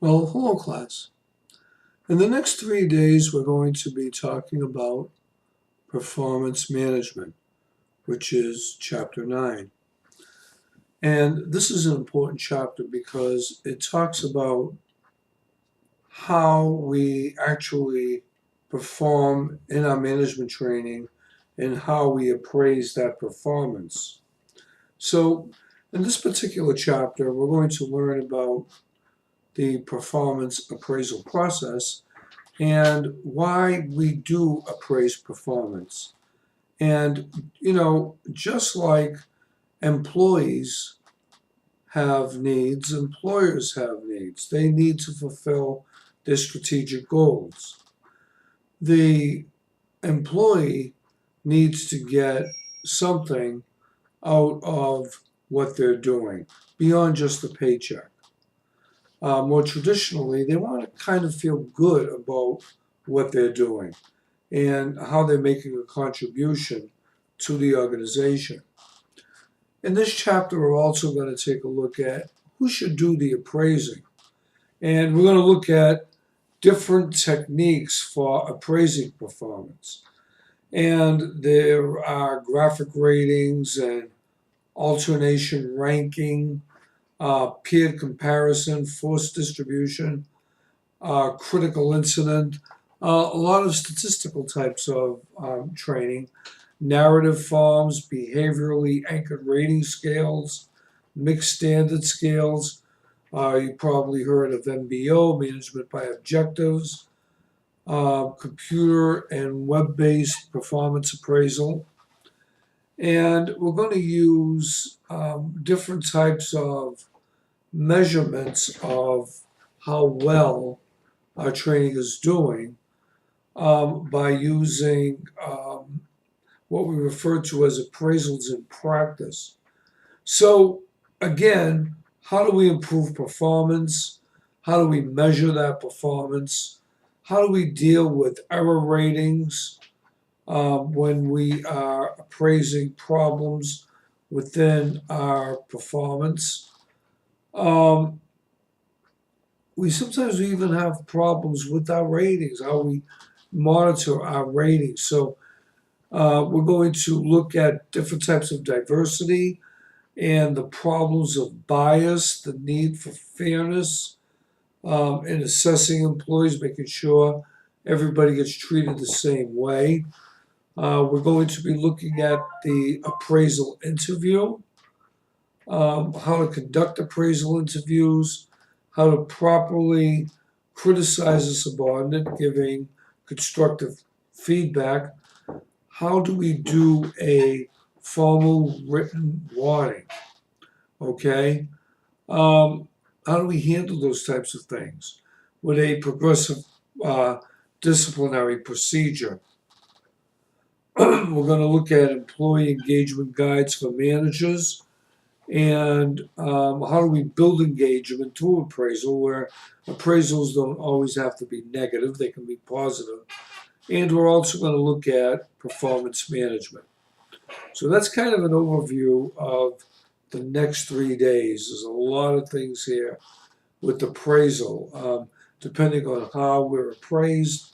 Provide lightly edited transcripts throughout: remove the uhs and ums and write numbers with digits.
Well, hello class. In the next 3 days, we're going to be talking about performance management, which is chapter 9. And this is an important chapter because it talks about how we actually perform in our management training and how we appraise that performance. So, in this particular chapter, we're going to learn about the performance appraisal process and why we do appraise performance. And, just like employees have needs, employers have needs. They need to fulfill their strategic goals. The employee needs to get something out of what they're doing beyond just the paycheck. More traditionally, they want to kind of feel good about what they're doing and how they're making a contribution to the organization. In this chapter, we're also going to take a look at who should do the appraising. And we're going to look at different techniques for appraising performance. And there are graphic ratings and alternation ranking, peer comparison, force distribution, critical incident, a lot of statistical types of training, narrative forms, behaviorally anchored rating scales, mixed standard scales. You probably heard of MBO, management by objectives, computer and web-based performance appraisal. And we're going to use different types of measurements of how well our training is doing by using what we refer to as appraisals in practice. So again, how do we improve performance? How do we measure that performance? How do we deal with error ratings when we are appraising problems within our performance? We sometimes even have problems with our ratings, how we monitor our ratings. So we're going to look at different types of diversity and the problems of bias, the need for fairness in assessing employees, making sure everybody gets treated the same way. We're going to be looking at the appraisal interview, how to conduct appraisal interviews, how to properly criticize a subordinate, giving constructive feedback. How do we do a formal written warning? Okay? How do we handle those types of things with a progressive disciplinary procedure? We're going to look at employee engagement guides for managers and how do we build engagement through appraisal, where appraisals don't always have to be negative, they can be positive. And we're also going to look at performance management. So that's kind of an overview of the next 3 days. There's a lot of things here with appraisal. Depending on how we're appraised,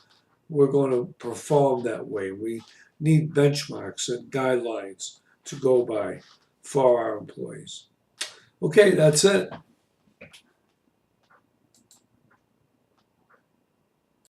we're going to perform that way. We need benchmarks and guidelines to go by for our employees. Okay, that's it.